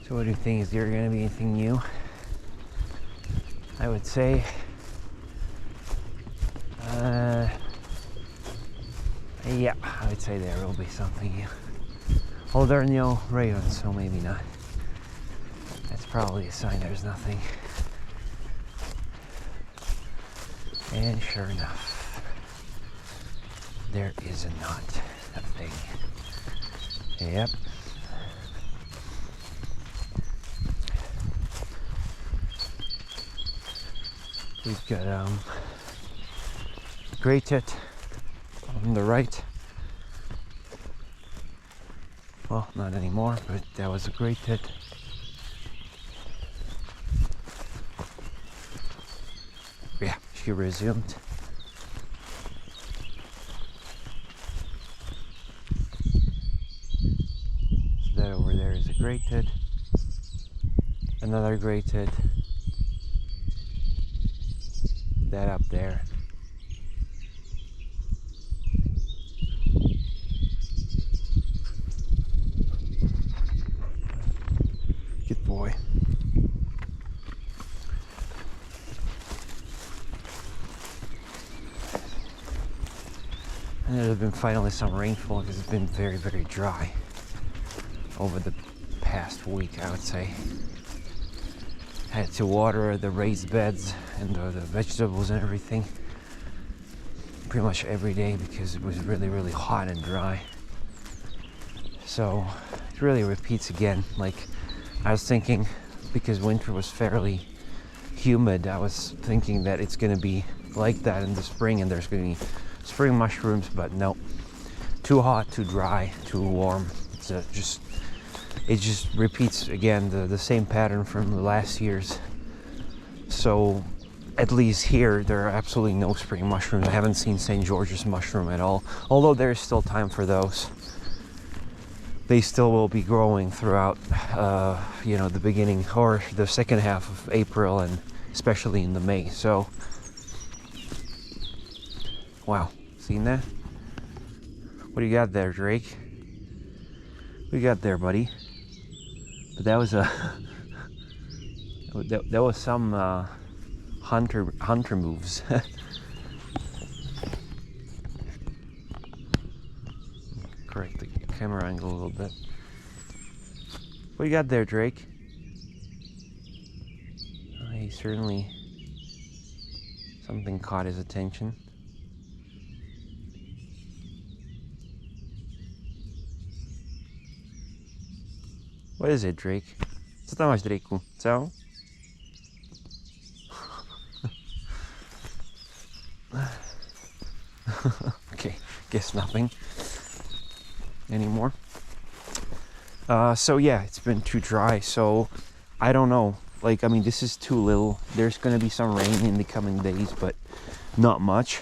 So what do you think? Is there going to be anything new? I would say yeah, I would say there will be something new. Oh, there are no ravens, so maybe not. That's probably a sign there's nothing. And sure enough, there is not a thing. Yep. We've got gray tit on the right. Well, not anymore, but that was a gray tit. Yeah, she resumed. So that over there is a gray tit. Another gray tit. That up there. Good boy. And there's been finally some rainfall because it's been very, very dry over the past week, I would say. Had to water the raised beds and the vegetables and everything pretty much every day because it was really, really hot and dry. So it really repeats again. Like I was thinking, because winter was fairly humid, I was thinking that it's going to be like that in the spring and there's going to be spring mushrooms, but no, too hot, too dry, too warm. It just repeats again the same pattern from the last year's. So at least here there are absolutely no spring mushrooms. I haven't seen St. George's mushroom at all, although there's still time for those. They still will be growing throughout the beginning or the second half of April and especially in the May. So wow, seen that? What do you got there, Drake? What do you got there, buddy? But that was that was some hunter moves. Correct the camera angle a little bit. What do you got there, Drake? He certainly, something caught his attention. What is it, Drake? Co tam masz, Drake'u? Co? Okay, guess nothing anymore. So yeah, it's been too dry, so I don't know. Like, I mean, this is too little. There's gonna be some rain in the coming days, but not much.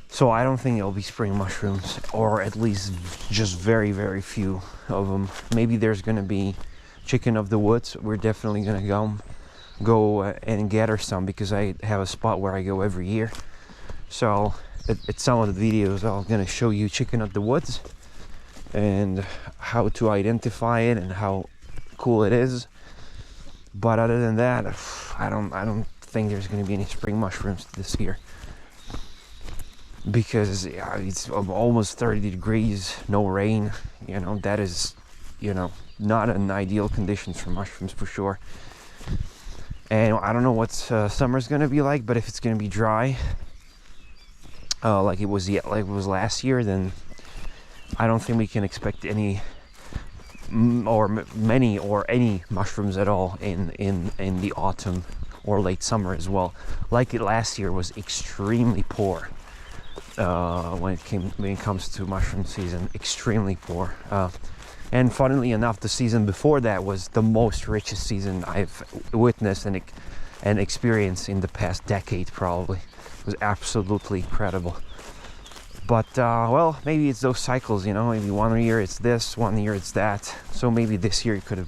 So I don't think it'll be spring mushrooms, or at least just very, very few of them. Maybe there's gonna be chicken of the woods. We're definitely gonna go and gather some because I have a spot where I go every year. So at some of the videos I'm gonna show you chicken of the woods and how to identify it and how cool it is. But other than that, I don't think there's gonna be any spring mushrooms this year. Because it's almost 30 degrees, no rain, that is, not an ideal conditions for mushrooms for sure. And I don't know what summer's gonna be like, but if it's gonna be dry, like it was last year, then I don't think we can expect any or any mushrooms at all in the autumn or late summer as well. Like it last year was extremely poor. When it comes to mushroom season, extremely poor. And funnily enough, the season before that was the most richest season I've witnessed and experienced in the past decade, probably. It was absolutely incredible. But well, maybe it's those cycles, maybe one year it's this, one year it's that. So maybe this year it could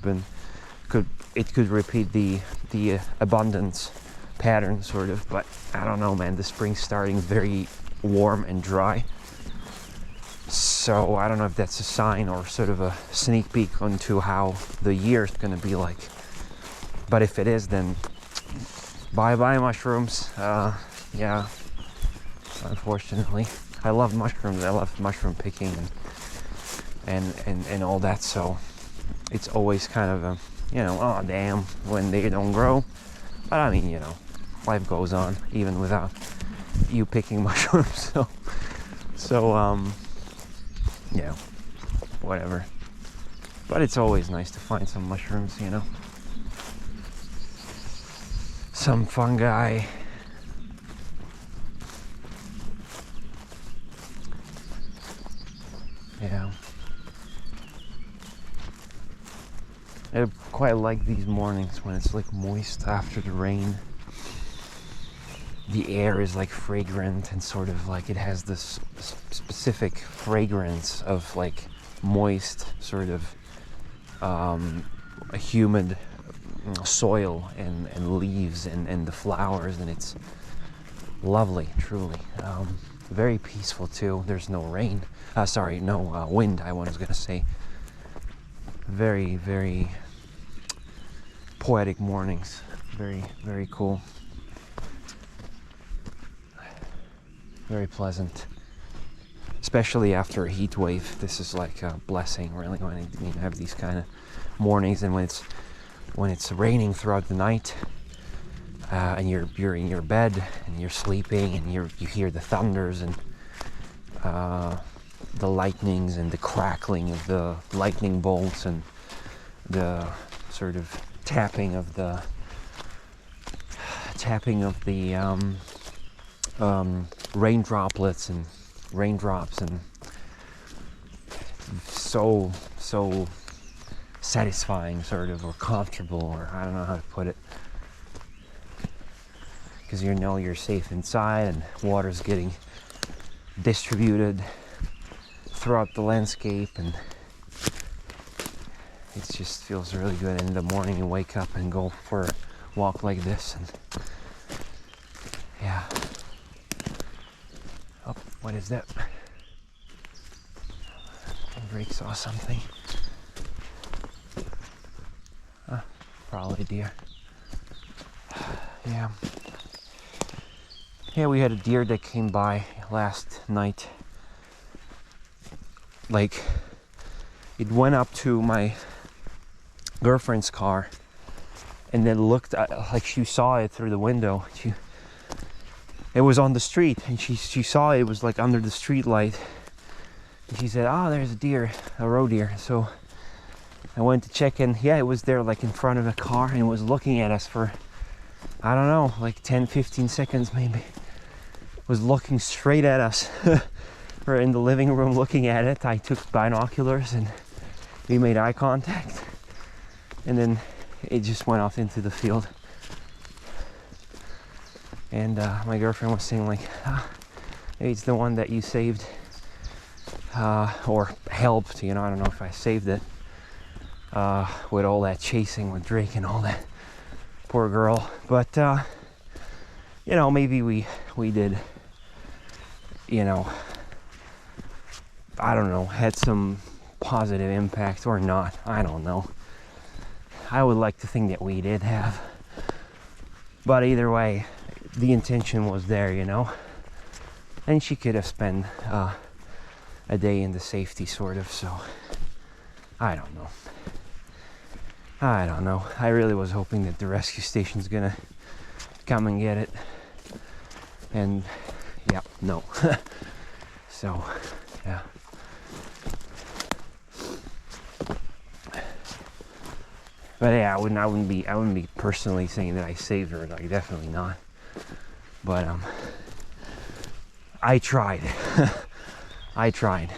repeat the abundance pattern sort of. But I don't know, man. The spring's starting very warm and dry. So I don't know if that's a sign or sort of a sneak peek onto how the year is going to be like. But if it is, then bye-bye mushrooms. Yeah, unfortunately. I love mushrooms. I love mushroom picking and all that. So it's always kind of a, oh damn, when they don't grow. But I mean, life goes on even without you picking mushrooms. So yeah, whatever. But it's always nice to find some mushrooms, some fungi. Yeah. I quite like these mornings when it's like moist after the rain. The air is like fragrant and sort of like it has this specific fragrance of like moist sort of a humid soil and leaves and the flowers, and it's lovely, truly. Very peaceful too. There's no rain. No wind, I was gonna say. Very, very poetic mornings. Very, very cool. Very pleasant. Especially after a heat wave. This is like a blessing, really, when you have these kind of mornings, and when it's raining throughout the night, and you're in your bed and you're sleeping and you hear the thunders and the lightnings and the crackling of the lightning bolts and the sort of tapping of the rain droplets and raindrops, and so satisfying, sort of, or comfortable, or I don't know how to put it, because you're safe inside and water's getting distributed throughout the landscape, and it just feels really good. And in the morning you wake up and go for a walk like this, and yeah. Oh, what is that? Drake saw something. Probably deer. Yeah. Yeah, we had a deer that came by last night. Like, it went up to my girlfriend's car and then looked at, like, she saw it through the window. It was on the street, and she saw it was like under the street light. And she said, "Oh, there's a deer, a roe deer." So I went to check, and yeah, it was there, like in front of a car, and it was looking at us for, I don't know, like 10-15 seconds maybe. It was looking straight at us. We're in the living room looking at it. I took binoculars and we made eye contact, and then it just went off into the field. And my girlfriend was saying, like, maybe it's the one that you saved, or helped, I don't know if I saved it, with all that chasing with Drake and all that. Poor girl. But maybe we did, I don't know, had some positive impact or not. I don't know. I would like to think that we did have. But either way, the intention was there, and she could have spent a day in the safety, sort of. So I don't know. I really was hoping that the rescue station's gonna come and get it, and yeah, no. So yeah. But yeah, I wouldn't be personally saying that I saved her. Like, definitely not. But I tried. I tried.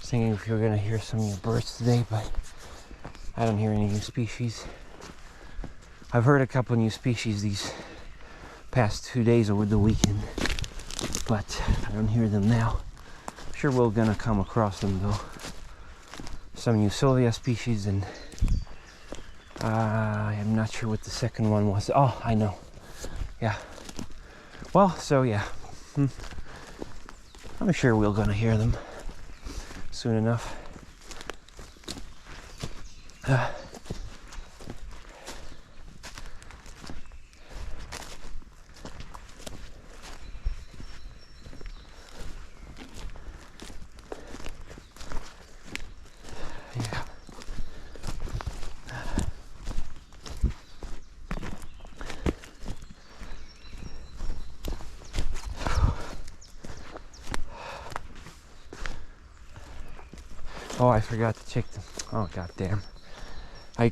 Thinking if you're gonna hear some new birds today, but I don't hear any new species. I've heard a couple new species these past 2 days over the weekend. but I don't hear them now. Sure, we're gonna come across them though. Some new Sylvia species, and I'm not sure what the second one was. Oh, I know. Yeah. Well, so yeah. I'm sure we're gonna hear them soon enough. Yeah. Oh, I forgot to check them. Oh, goddamn. I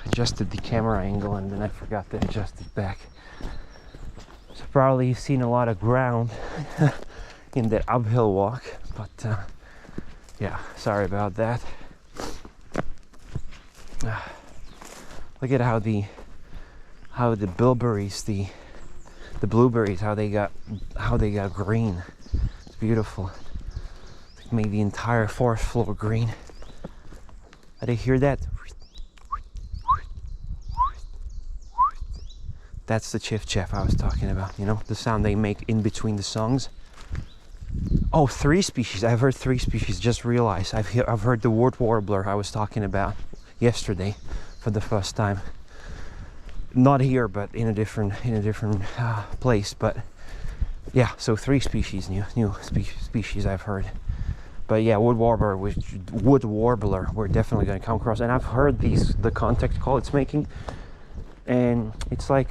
adjusted the camera angle and then I forgot to adjust it back. So probably you've seen a lot of ground in that uphill walk, but yeah, sorry about that. Look at how the bilberries, the blueberries, how they got green. It's beautiful. It made the entire forest floor green. Did I hear that? That's the chiff-chaff I was talking about, you know, the sound they make in between the songs. Oh, 3 species. I've heard 3 species, just realized. I've heard the wood warbler I was talking about yesterday for the first time. Not here, but in a different place. But yeah, so 3 species, new species I've heard. But yeah, wood warbler, we're definitely going to come across. And I've heard the contact call it's making, and it's like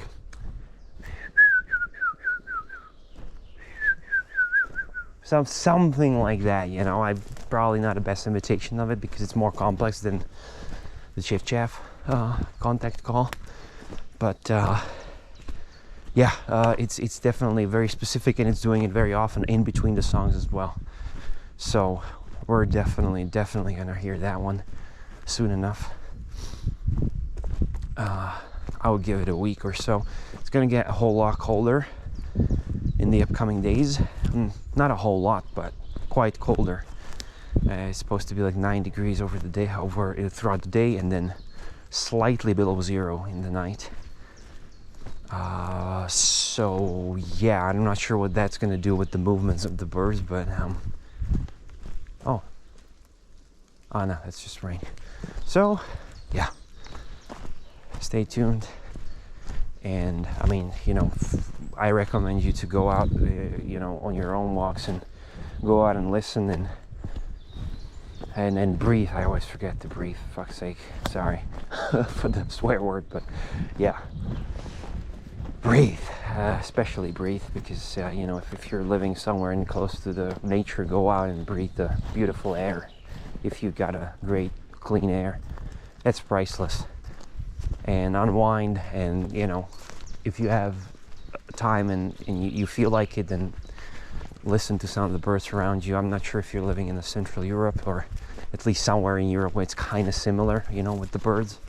something like that, you know. I'm probably not the best imitation of it because it's more complex than the chiff-chaff contact call. But yeah, it's definitely very specific, and it's doing it very often in between the songs as well. So we're definitely gonna hear that one soon enough. I would give it a week or so. It's gonna get a whole lot colder in the upcoming days. Not a whole lot, but quite colder. It's supposed to be like 9 degrees throughout the day, and then slightly below 0 in the night. So yeah, I'm not sure what that's gonna do with the movements of the birds, but oh no, that's just rain. So yeah, stay tuned. And I mean, you know, I recommend you to go out, you know, on your own walks and go out and listen and breathe. I always forget to breathe, fuck's sake. Sorry for the swear word, but yeah, breathe, especially breathe, because you know, if you're living somewhere in close to the nature, go out and breathe the beautiful air. If you got a great clean air, that's priceless. And unwind, and you know, if you have time and you feel like it, then listen to some of the birds around you. I'm not sure if you're living in the Central Europe, or at least somewhere in Europe where it's kind of similar, you know, with the birds.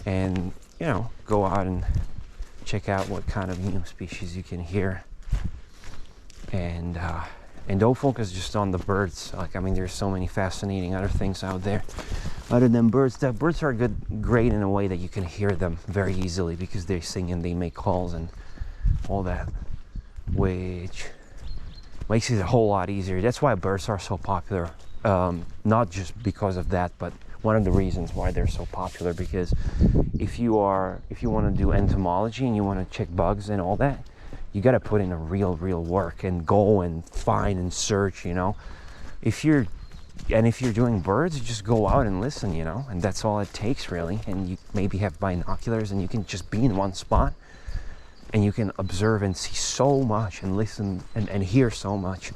And you know, go out and check out what kind of new species you can hear. And don't focus just on the birds. Like, I mean, there's so many fascinating other things out there other than birds. The birds are great in a way that you can hear them very easily because they sing and they make calls and all that, which makes it a whole lot easier. That's why birds are so popular. Not just because of that, but one of the reasons why they're so popular, because if you want to do entomology and you want to check bugs and all that, you got to put in a real work and go and find and search, you know. If you're doing birds, you just go out and listen, you know, and that's all it takes really. And you maybe have binoculars and you can just be in one spot and you can observe and see so much and listen and hear so much,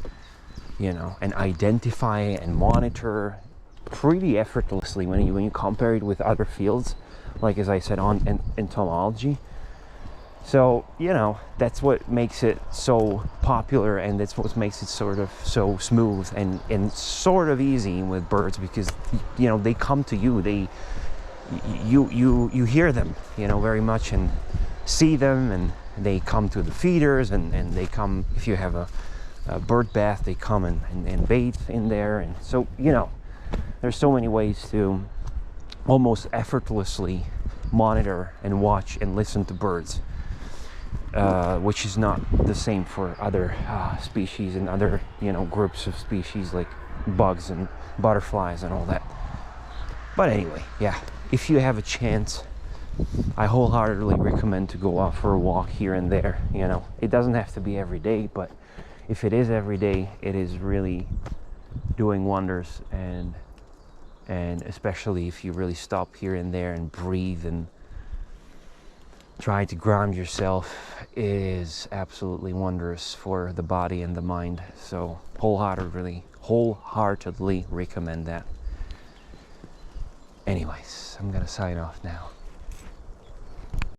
you know, and identify and monitor pretty effortlessly when you compare it with other fields, like as I said, on entomology. So, you know, that's what makes it so popular, and that's what makes it sort of so smooth and sort of easy with birds, because, you know, they come to you, you hear them, you know, very much, and see them, and they come to the feeders, and they come, if you have a bird bath, they come and bathe in there. And so, you know, there's so many ways to almost effortlessly monitor and watch and listen to birds, which is not the same for other species and other, you know, groups of species like bugs and butterflies and all that. But anyway, yeah, if you have a chance, I wholeheartedly recommend to go out for a walk here and there. You know, it doesn't have to be every day, but if it is every day, it is really doing wonders. And especially if you really stop here and there and breathe and try to ground yourself, it is absolutely wondrous for the body and the mind. So wholeheartedly recommend that. Anyways, I'm gonna sign off now.